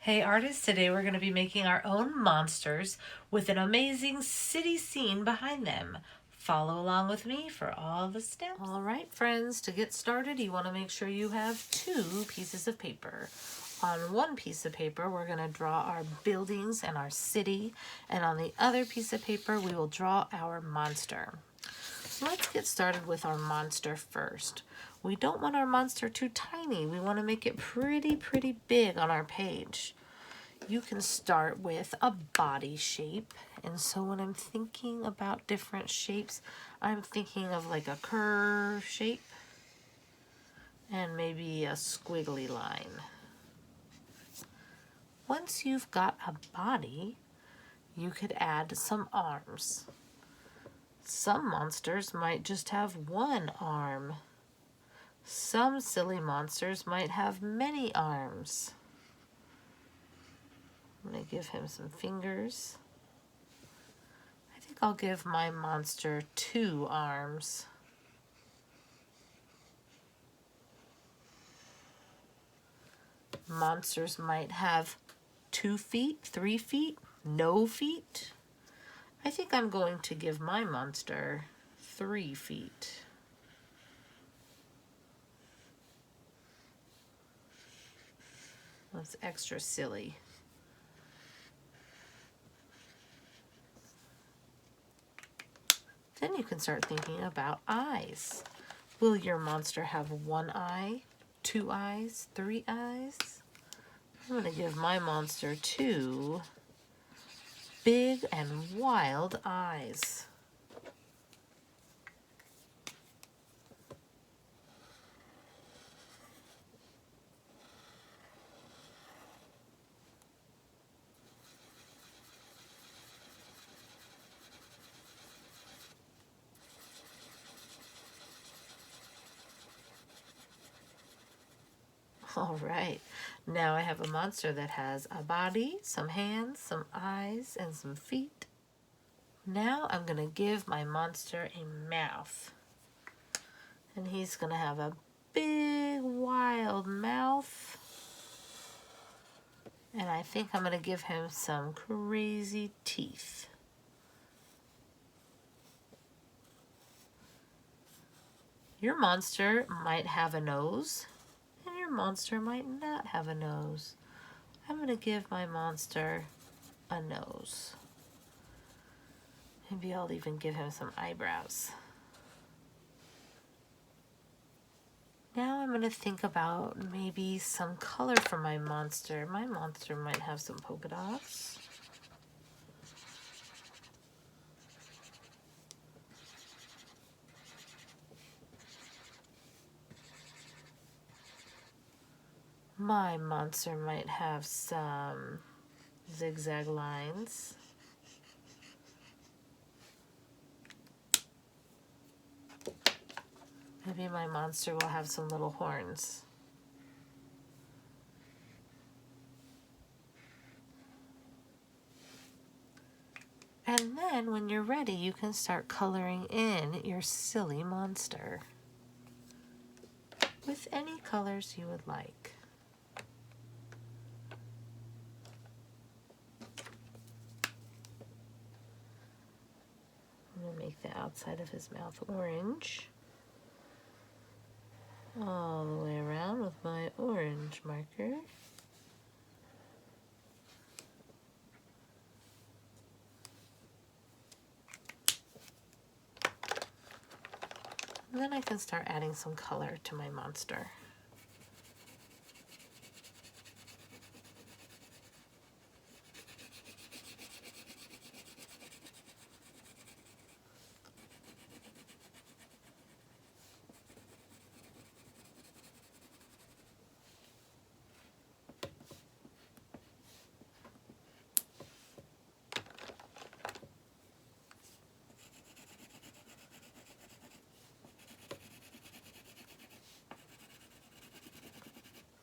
Hey artists, today we're going to be making our own monsters with an amazing city scene behind them. Follow along with me for all the steps. All right, friends, to get started, you want to make sure you have 2 pieces of paper. On one piece of paper, we're going to draw our buildings and our city, and on the other piece of paper, we will draw our monster. Let's get started with our monster first. We don't want our monster too tiny. We want to make it pretty big on our page. You can start with a body shape. And so when I'm thinking about different shapes, I'm thinking of like a curve shape and maybe a squiggly line. Once you've got a body, you could add some arms. Some monsters might just have one arm. Some silly monsters might have many arms. I'm going to give him some fingers. I think I'll give my monster 2 arms. Monsters might have 2 feet, 3 feet, no feet. I think I'm going to give my monster 3 feet. That's extra silly. Then you can start thinking about eyes. Will your monster have 1 eye, 2 eyes, 3 eyes? I'm going to give my monster 2 big and wild eyes. All right, now I have a monster that has a body, some hands, some eyes, and some feet. Now I'm going to give my monster a mouth. And he's going to have a big, wild mouth. And I think I'm going to give him some crazy teeth. Your monster might have a nose, and your monster might not have a nose. I'm going to give my monster a nose. Maybe I'll even give him some eyebrows. Now I'm going to think about maybe some color for my monster. My monster might have some polka dots. My monster might have some zigzag lines. Maybe my monster will have some little horns. And then when you're ready, you can start coloring in your silly monster with any colors you would like. I'm going to make the outside of his mouth orange. All the way around with my orange marker. And then I can start adding some color to my monster.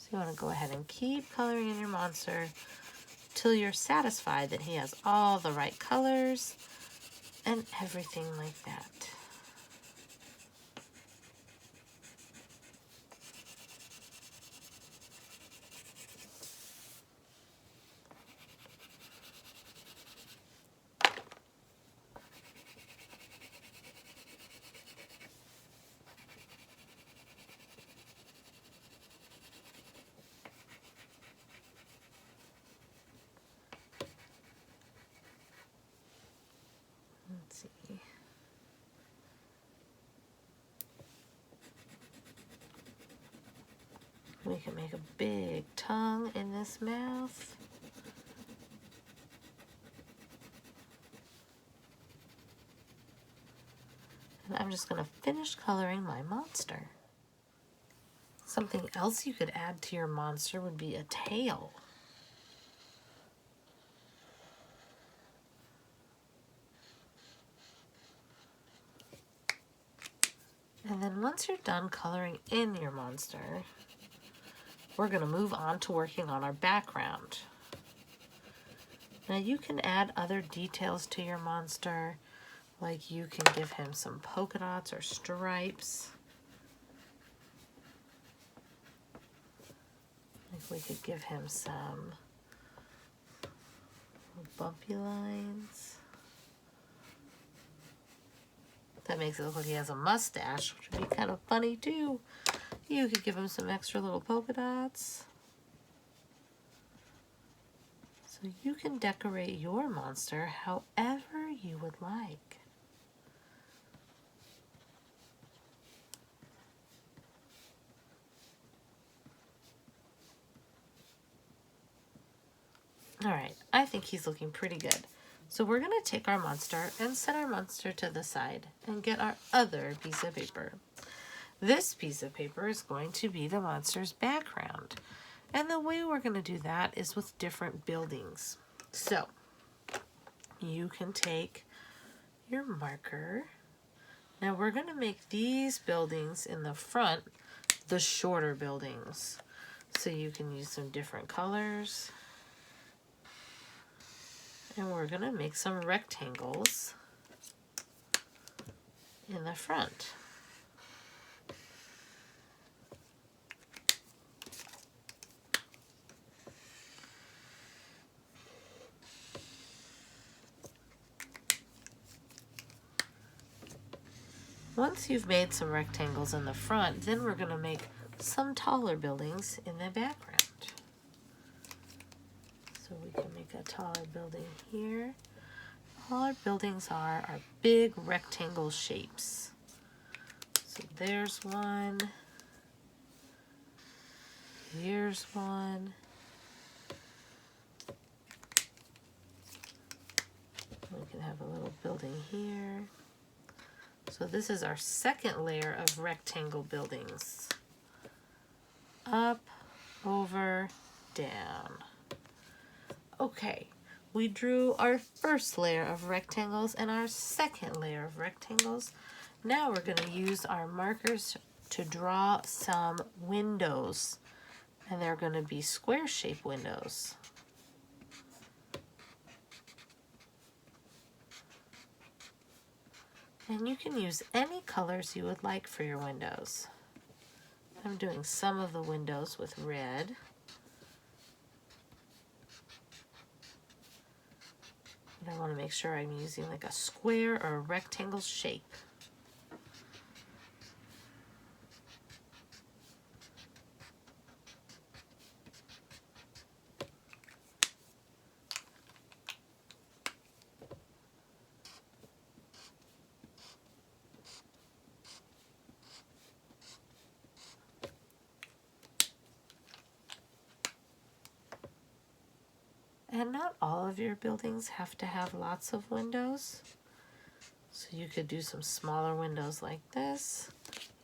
So you want to go ahead and keep coloring in your monster till you're satisfied that he has all the right colors and everything like that. We can make a big tongue in this mouth. And I'm just going to finish coloring my monster. Something else you could add to your monster would be a tail. And then once you're done coloring in your monster, we're going to move on to working on our background. Now you can add other details to your monster, like you can give him some polka dots or stripes. Like we could give him some bumpy lines. That makes it look like he has a mustache, which would be kind of funny too. You could give him some extra little polka dots. So you can decorate your monster however you would like. All right, I think he's looking pretty good. So we're going to take our monster and set our monster to the side and get our other piece of paper. This piece of paper is going to be the monster's background. And the way we're going to do that is with different buildings. So you can take your marker. Now we're going to make these buildings in the front the shorter buildings. So you can use some different colors. And we're going to make some rectangles in the front. Once you've made some rectangles in the front, then we're going to make some taller buildings in the background. So we can make a taller building here. All our buildings are big rectangle shapes. So there's one. Here's one. We can have a little building here. So this is our second layer of rectangle buildings. Up, over, down. Okay, we drew our first layer of rectangles and our second layer of rectangles. Now we're going to use our markers to draw some windows. And they're going to be square-shaped windows. And you can use any colors you would like for your windows. I'm doing some of the windows with red. And I want to make sure I'm using like a square or a rectangle shape. And not all of your buildings have to have lots of windows. So you could do some smaller windows like this.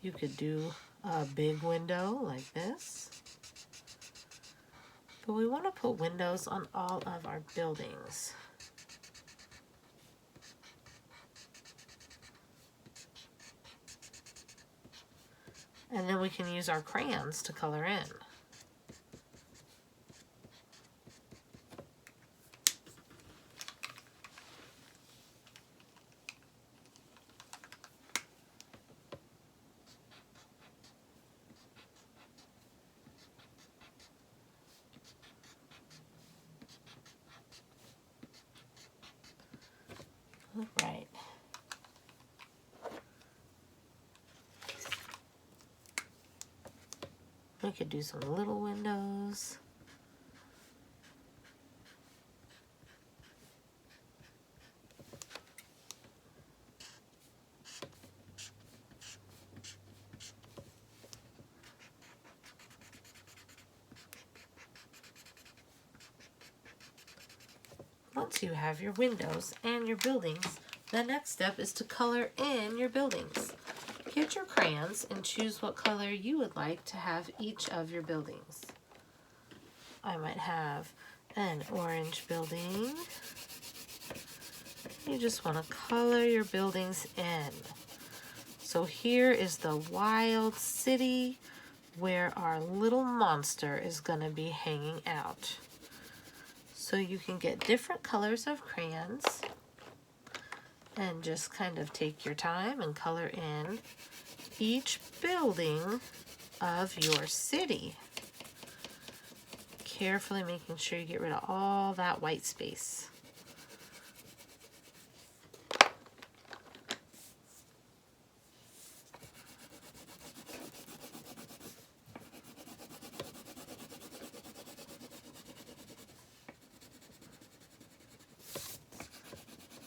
You could do a big window like this. But we want to put windows on all of our buildings. And then we can use our crayons to color in. All right. We could do some little windows. Once you have your windows and your buildings, the next step is to color in your buildings. Get your crayons and choose what color you would like to have each of your buildings. I might have an orange building. You just want to color your buildings in. So here is the wild city where our little monster is going to be hanging out. So you can get different colors of crayons and just kind of take your time and color in each building of your city. Carefully making sure you get rid of all that white space.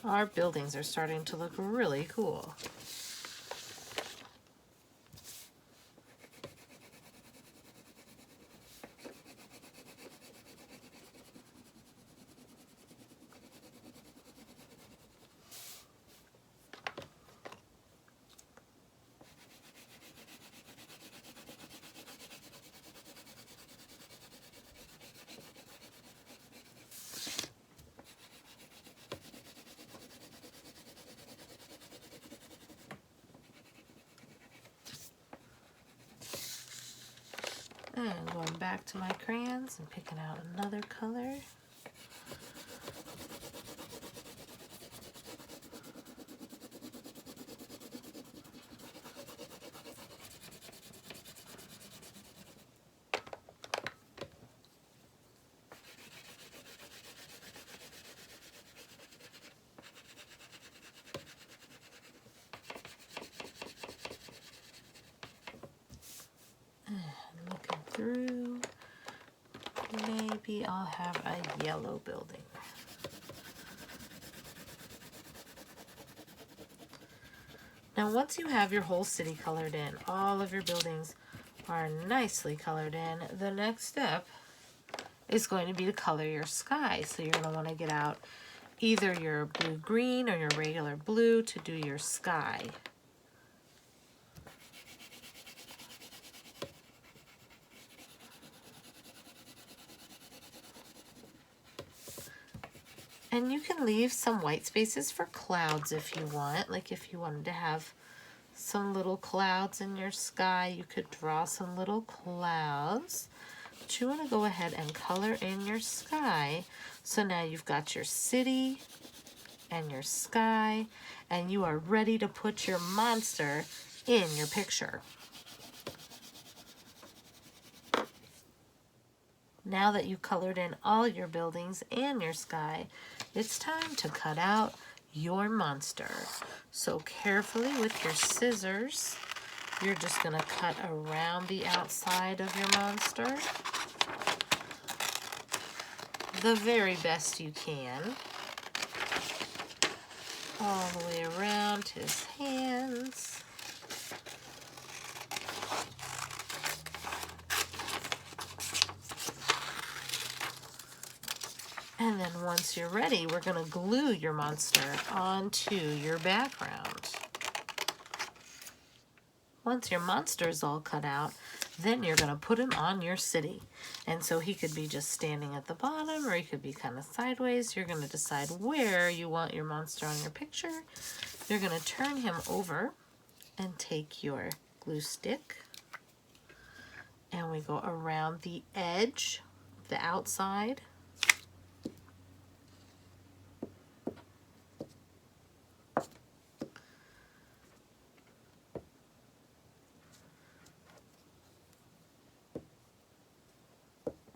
Our buildings are starting to look really cool. And going back to my crayons and picking out another color. Through, maybe I'll have a yellow building. Now once you have your whole city colored in, all of your buildings are nicely colored in, the next step is going to be to color your sky. So you're going to want to get out either your blue-green or your regular blue to do your sky. And you can leave some white spaces for clouds if you want. Like if you wanted to have some little clouds in your sky, you could draw some little clouds. But you want to go ahead and color in your sky. So now you've got your city and your sky, and you are ready to put your monster in your picture. Now that you've colored in all your buildings and your sky, it's time to cut out your monster. So carefully with your scissors, you're just going to cut around the outside of your monster the very best you can. All the way around his hands. And then once you're ready, we're going to glue your monster onto your background. Once your monster is all cut out, then you're going to put him on your city. And so he could be just standing at the bottom, or he could be kind of sideways. You're going to decide where you want your monster on your picture. You're going to turn him over and take your glue stick. And we go around the edge, the outside.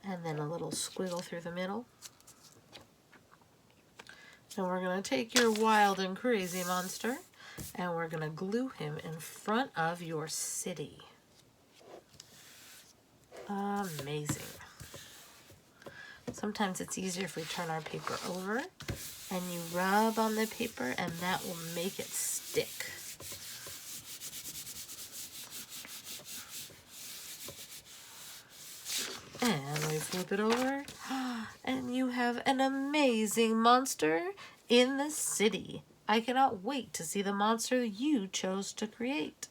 And then a little squiggle through the middle. And we're going to take your wild and crazy monster and we're going to glue him in front of your city. Amazing. Sometimes it's easier if we turn our paper over and you rub on the paper, and that will make it stick. And we flip it over, and you have have an amazing monster in the city. I cannot wait to see the monster you chose to create.